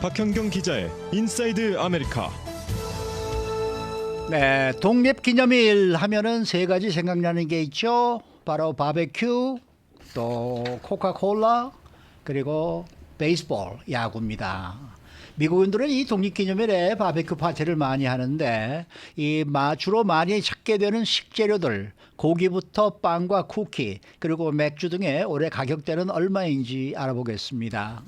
박현경 기자의 인사이드 아메리카. 네, 독립기념일 하면은 세 가지 생각나는 게 있죠. 바로 바베큐, 또 코카콜라, 그리고 베이스볼, 야구입니다. 미국인들은 이 독립기념일에 바베큐 파티를 많이 하는데 주로 많이 찾게 되는 식재료들, 고기부터 빵과 쿠키, 그리고 맥주 등의 올해 가격대는 얼마인지 알아보겠습니다.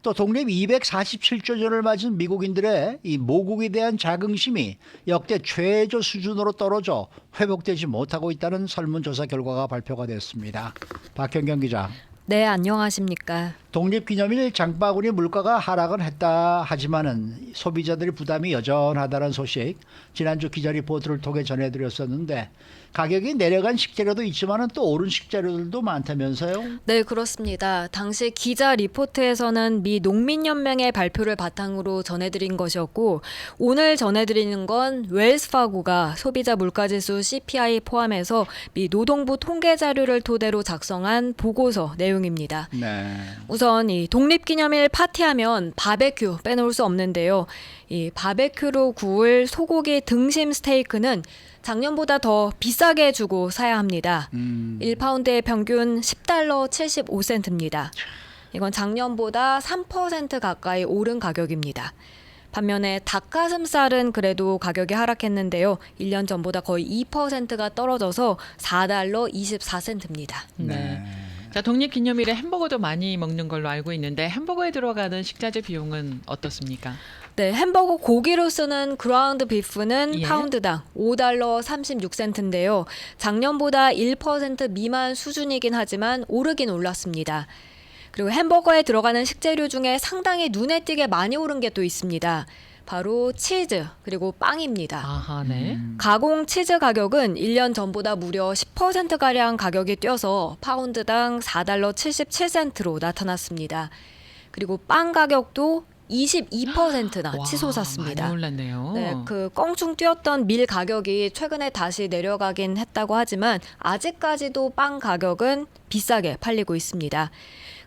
또 독립 247주년을 맞은 미국인들의 이 모국에 대한 자긍심이 역대 최저 수준으로 떨어져 회복되지 못하고 있다는 설문조사 결과가 발표가 됐습니다. 박현경 기자. 네, 안녕하십니까. 독립기념일 장바구니 물가가 하락은 했다 하지만은 소비자들의 부담이 여전하다는 소식 지난주 기자 리포트를 통해 전해드렸었는데 가격이 내려간 식재료도 있지만은 또 오른 식재료들도 많다면서요? 네, 그렇습니다. 당시 기자 리포트에서는 미 농민연맹의 발표를 바탕으로 전해드린 것이었고 오늘 전해드리는 건 웰스파고가 소비자 물가지수 CPI 포함해서 미 노동부 통계 자료를 토대로 작성한 보고서 내용입니다. 네. 우선 이 독립기념일 파티하면 바베큐 빼놓을 수 없는데요. 이 바베큐로 구울 소고기 등심 스테이크는 작년보다 더 비싸게 주고 사야 합니다. 1파운드의 평균 $10 75센트입니다. 이건 작년보다 3% 가까이 오른 가격입니다. 반면에 닭가슴살은 그래도 가격이 하락했는데요. 1년 전보다 거의 2%가 떨어져서 $4 24센트입니다. 네. 자, 독립기념일에 햄버거도 많이 먹는 걸로 알고 있는데 햄버거에 들어가는 식자재 비용은 어떻습니까? 네, 햄버거 고기로 쓰는 그라운드 비프는 예. 파운드당 $5 36센트인데요. 작년보다 1% 미만 수준이긴 하지만 오르긴 올랐습니다. 그리고 햄버거에 들어가는 식재료 중에 상당히 눈에 띄게 많이 오른 게 또 있습니다. 바로 치즈 그리고 빵입니다. 아하, 네. 가공 치즈 가격은 1년 전보다 무려 10%가량 가격이 뛰어서 파운드당 $4 77센트로 나타났습니다. 그리고 빵 가격도 22%나 와, 치솟았습니다. 많이 올랐네요. 네, 그 껑충 뛰었던 밀 가격이 최근에 다시 내려가긴 했다고 하지만 아직까지도 빵 가격은 비싸게 팔리고 있습니다.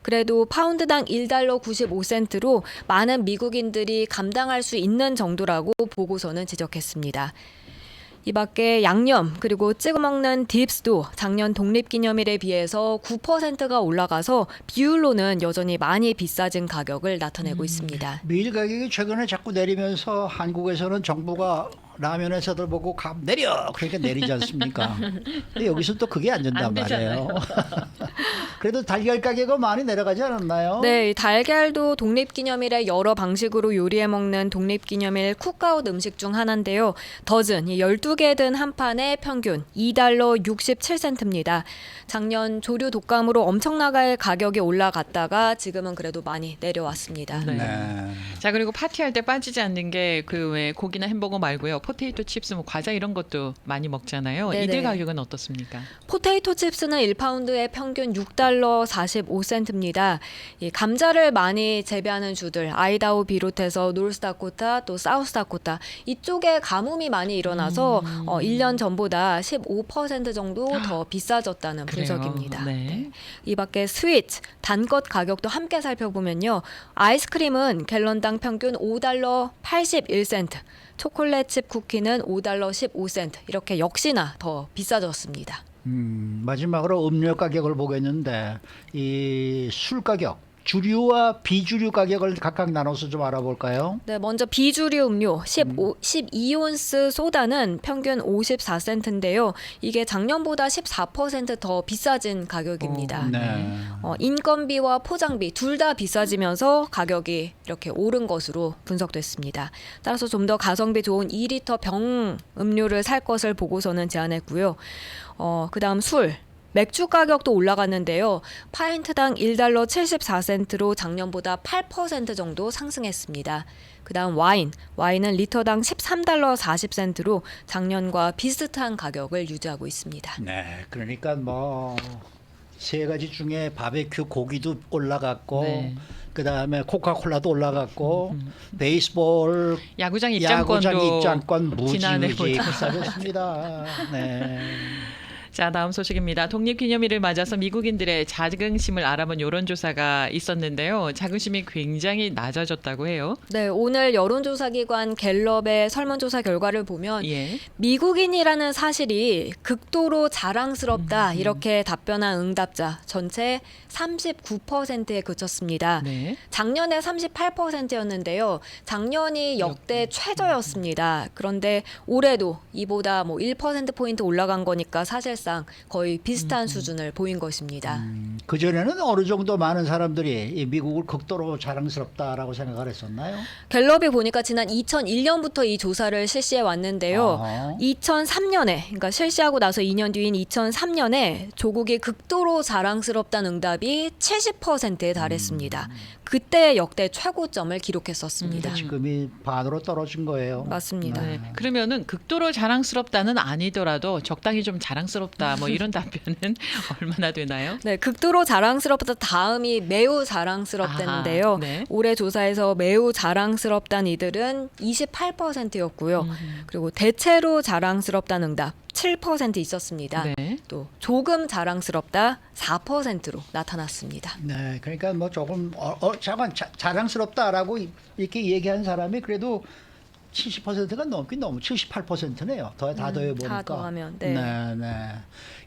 그래도 파운드당 $1 95센트로 많은 미국인들이 감당할 수 있는 정도라고 보고서는 지적했습니다. 이 밖에 양념 그리고 찍어 먹는 딥스도 작년 독립기념일에 비해서 9%가 올라가서 비율로는 여전히 많이 비싸진 가격을 나타내고 있습니다. 밀 가격이 최근에 자꾸 내리면서 한국에서는 정부가 라면 회사들 보고 값 내려 그러니까 내리지 않습니까? 근데 여기서 또 그게 안 된단 안 되잖아요. 말이에요. 그래도 달걀 가격은 많이 내려가지 않았나요? 네, 이 달걀도 독립기념일에 여러 방식으로 요리해 먹는 독립기념일 쿡아웃 음식 중 하나인데요. 더즌 12개 든 한 판에 평균 $2 67센트입니다. 작년 조류 독감으로 엄청나게 가격이 올라갔다가 지금은 그래도 많이 내려왔습니다. 네. 네. 자, 그리고 파티할 때 빠지지 않는 게 그 외 고기나 햄버거 말고요. 포테이토 칩스, 뭐 과자 이런 것도 많이 먹잖아요. 네네. 이들 가격은 어떻습니까? 포테이토 칩스는 1파운드에 평균 $6 45센트입니다. 이 감자를 많이 재배하는 주들, 아이다호 비롯해서 노스다코타 또 사우스다코타 이쪽에 가뭄이 많이 일어나서 1년 전보다 15% 정도 더 비싸졌다는 그래요. 분석입니다. 네. 이 밖에 스위트, 단 것 가격도 함께 살펴보면요. 아이스크림은 갤런당 평균 $5 81센트, 초콜릿 칩 쿠키는 $5 15센트 이렇게 역시나 더 비싸졌습니다. 마지막으로 음료 가격을 보겠는데 이 술 가격 주류와 비주류 가격을 각각 나눠서 좀 알아볼까요? 네, 먼저 비주류 음료 12온스 소다는 평균 54센트인데요. 이게 작년보다 14%더 비싸진 가격입니다. 네. 인건비와 포장비 둘 다 비싸지면서 가격이 이렇게 오른 것으로 분석됐습니다. 따라서 좀 더 가성비 좋은 2리터 병 음료를 살 것을 보고서는 제안했고요. 그다음 술. 맥주 가격도 올라갔는데요. 파인트당 $1 74센트로 작년보다 8% 정도 상승했습니다. 그다음 와인은 리터당 $13 40센트로 작년과 비슷한 가격을 유지하고 있습니다. 네. 그러니까 뭐 세 가지 중에 바베큐 고기도 올라갔고 네. 그다음에 코카콜라도 올라갔고 베이스볼 야구장 야구장 입장권도 입장권 지난해보다 무지무지 비싸졌습니다. 네. 자, 다음 소식입니다. 독립기념일을 맞아서 미국인들의 자긍심을 알아본 여론조사가 있었는데요. 자긍심이 굉장히 낮아졌다고 해요. 네, 오늘 여론조사기관 갤럽의 설문조사 결과를 보면 예. 미국인이라는 사실이 극도로 자랑스럽다 이렇게 답변한 응답자 전체 39%에 그쳤습니다. 네. 작년에 38%였는데요. 작년이 역대 최저였습니다. 그런데 올해도 이보다 뭐 1%포인트 올라간 거니까 사실상 거의 비슷한 수준을 보인 것입니다. 그전에는 어느 정도 많은 사람들이 이 미국을 극도로 자랑스럽다라고 생각을 했었나요? 갤럽이 보니까 지난 2001년부터 이 조사를 실시해 왔는데요. 어허. 2003년에, 그러니까 실시하고 나서 2년 뒤인 2003년에 조국이 극도로 자랑스럽다는 응답이 70%에 달했습니다. 그때 역대 최고점을 기록했었습니다. 지금이 반으로 떨어진 거예요. 맞습니다. 네. 그러면은 극도로 자랑스럽다는 아니더라도 적당히 좀 자랑스럽다 뭐 이런 답변은 얼마나 되나요? 네, 극도로 자랑스럽다 다음이 매우 자랑스럽다는데요. 아하, 네. 올해 조사에서 매우 자랑스럽다는 이들은 28%였고요. 그리고 대체로 자랑스럽다는 응답 7% 있었습니다. 네. 또 조금 자랑스럽다 4%로 나타났습니다. 네, 그러니까 뭐 조금 잠깐 자랑스럽다라고 이렇게 얘기한 사람이 그래도 70%가 넘긴 너무 78%네요. 다 더해 보니까. 다 더하면, 네. 네.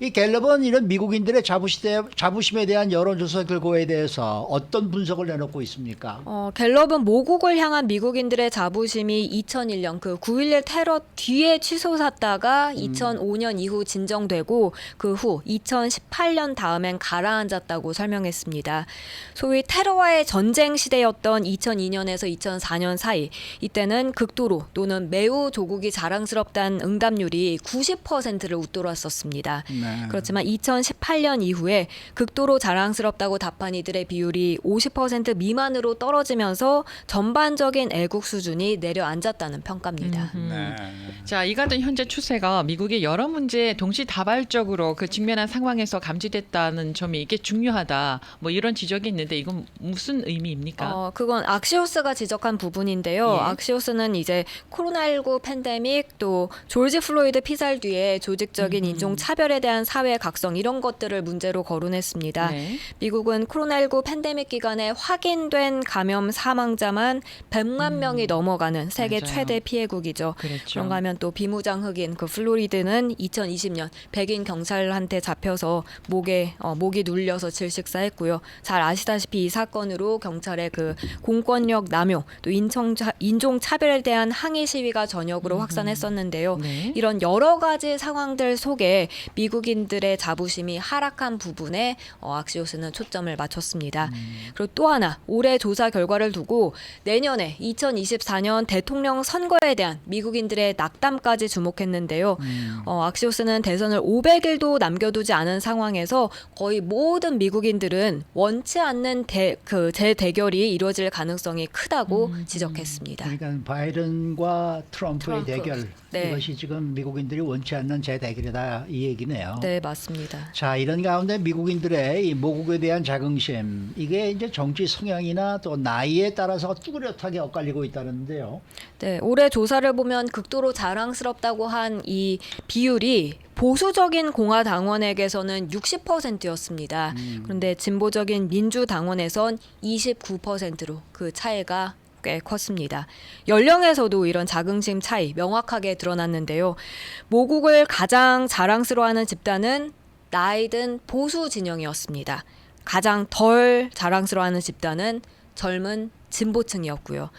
이 갤럽은 이런 미국인들의 자부심에 대한 여론조사 결과에 대해서 어떤 분석을 내놓고 있습니까? 갤럽은 모국을 향한 미국인들의 자부심이 2001년 그 9.11 테러 뒤에 치솟았다가 2005년 이후 진정되고 그 후 2018년 다음엔 가라앉았다고 설명했습니다. 소위 테러와의 전쟁 시대였던 2002년에서 2004년 사이 이때는 극도로 또는 매우 조국이 자랑스럽다는 응답률이 90%를 웃돌았었습니다. 네. 그렇지만 2018년 이후에 극도로 자랑스럽다고 답한 이들의 비율이 50% 미만으로 떨어지면서 전반적인 애국 수준이 내려앉았다는 평가입니다. 네. 자, 이 같은 현재 추세가 미국이 여러 문제에 동시다발적으로 그 직면한 상황에서 감지됐다는 점이 이게 중요하다. 뭐 이런 지적이 있는데 이건 무슨 의미입니까? 그건 악시오스가 지적한 부분인데요. 예. 악시오스는 이제 코로나19 팬데믹 또 조지 플로이드 피살 뒤에 조직적인 인종 차별에 대한 사회 각성 이런 것들을 문제로 거론했습니다. 네. 미국은 코로나19 팬데믹 기간에 확인된 감염 사망자만 100만 명이 넘어가는 세계 맞아요. 최대 피해국이죠. 그렇죠. 그런가 하면 또 비무장 흑인 그 플로리드는 2020년 백인 경찰한테 잡혀서 목이 눌려서 질식사했고요. 잘 아시다시피 이 사건으로 경찰의 그 공권력 남용 또 인종 차별에 대한 항의 시위가 전역으로 확산했었는데요. 네. 이런 여러 가지 상황들 속에 미국인들의 자부심이 하락한 부분에 악시오스는 초점을 맞췄습니다. 그리고 또 하나 올해 조사 결과를 두고 내년에 2024년 대통령 선거에 대한 미국인들의 낙담까지 주목했는데요. 악시오스는 대선을 500일도 남겨두지 않은 상황에서 거의 모든 미국인들은 원치 않는 재대결이 이루어질 가능성이 크다고 지적했습니다. 그러니까 바이든과 트럼프의 트럼프. 대결 네. 이것이 지금 미국인들이 원치 않는 재대결이다 이 얘기네요. 네, 맞습니다. 자, 이런 가운데 미국인들의 이 모국에 대한 자긍심 이게 이제 정치 성향이나 또 나이에 따라서 뚜렷하게 엇갈리고 있다는데요. 네, 올해 조사를 보면 극도로 자랑스럽다고 한 이 비율이 보수적인 공화당원에게서는 60%였습니다. 그런데 진보적인 민주당원에선 29%로 그 차이가 꽤 컸습니다. 연령에서도 이런 자긍심 차이 명확하게 드러났는데요. 모국을 가장 자랑스러워하는 집단은 나이든 보수 진영이었습니다. 가장 덜 자랑스러워하는 집단은 젊은 진보층이었고요.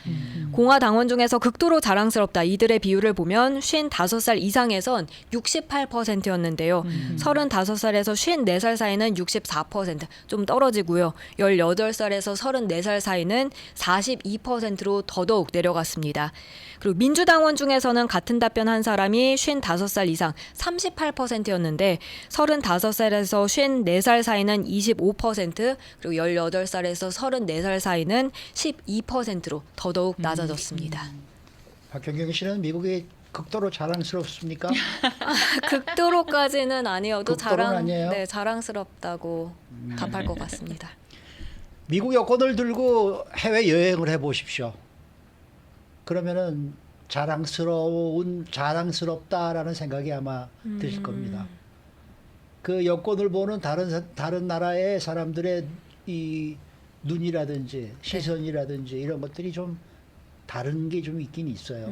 공화당원 중에서 극도로 자랑스럽다 이들의 비율을 보면 55살 이상에선 68%였는데요. 35살에서 54살 사이는 64%, 좀 떨어지고요. 18살에서 34살 사이는 42%로 더더욱 내려갔습니다. 그리고 민주당원 중에서는 같은 답변 한 사람이 55살 이상 38%였는데 35살에서 54살 사이는 25%, 그리고 18살에서 34살 사이는 12%로 더더욱 낮아졌습니다. 박경경 씨는 미국이 극도로 자랑스럽습니까? 극도로까지는 아니어도 극도로는 아니에요? 네, 자랑스럽다고 답할 것 같습니다. 미국 여권을 들고 해외 여행을 해보십시오. 그러면은 자랑스럽다라는 생각이 아마 드실 겁니다. 그 여권을 보는 다른 나라의 사람들의 이 눈이라든지 시선이라든지 이런 것들이 좀 다른 게 좀 있긴 있어요.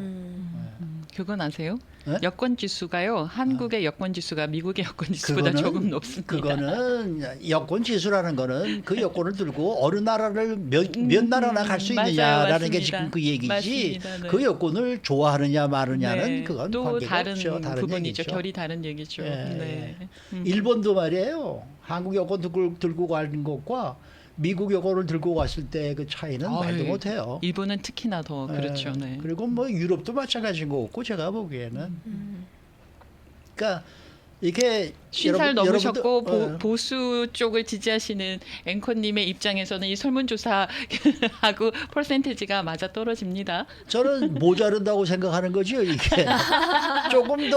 그건 아세요? 네? 여권 지수가요. 한국의 여권 지수가 미국의 여권 지수보다 조금 높습니다. 그거는 여권 지수라는 거는 그 여권을 들고 어느 나라를 몇 나라나 갈 수 맞아요, 있느냐라는 게 맞습니다. 지금 그 얘기지. 맞습니다. 네. 그 여권을 좋아하느냐 마느냐는 네, 그건 또 관계가 다른 없죠. 다른 부분이죠. 얘기죠. 결이 다른 얘기죠. 예, 네. 일본도 말이에요. 한국 여권 들고 가는 것과 미국 여권을 들고 갔을 때 그 차이는 말도 아유, 못해요. 일본은 특히나 더 그렇죠. 예. 네. 그리고 뭐 유럽도 마찬가지인 것 같고 제가 보기에는. 그러니까 이게 50살 넘으셨고 여러분들, 보수 쪽을 지지하시는 앵커님의 입장에서는 이 설문조사하고 퍼센테이지가 맞아 떨어집니다. 저는 모자른다고 생각하는 거죠. 이게 조금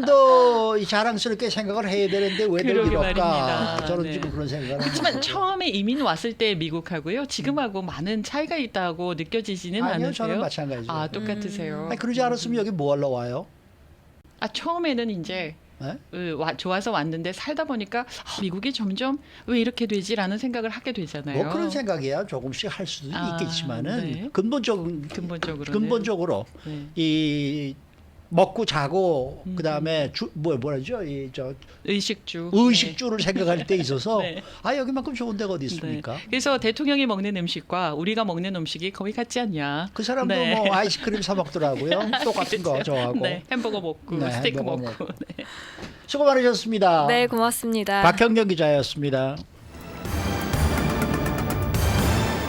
더 자랑스럽게 생각을 해야 되는데 왜들 그러게 이럴까? 말입니다. 저는 네. 지금 그런 생각을 하지만 하는 거예요. 처음에 이민 왔을 때 미국하고요. 지금하고 많은 차이가 있다고 느껴지지는 아니요, 않으세요? 저는 마찬가지죠. 아, 똑같으세요. 아니, 그러지 않았으면 여기 뭐 하러 와요? 아, 처음에는 이제 네? 좋아서 왔는데 살다 보니까 미국이 점점 왜 이렇게 되지라는 생각을 하게 되잖아요. 뭐 그런 생각이야 조금씩 할 수도 아, 있겠지만은 네. 근본적으로 네. 이 먹고 자고 그다음에 뭐라죠? 의식주. 의식주를 생각할 때 있어서 네. 아 여기만큼 좋은 데가 어디 네. 있습니까? 그래서 대통령이 먹는 음식과 우리가 먹는 음식이 거의 같지 않냐. 그 사람도 네. 뭐 아이스크림 사 먹더라고요. 똑같은 거 저하고. 네, 햄버거 먹고 네, 스테이크 햄버거 먹고. 네. 수고 많으셨습니다. 네, 고맙습니다. 박형경 기자였습니다.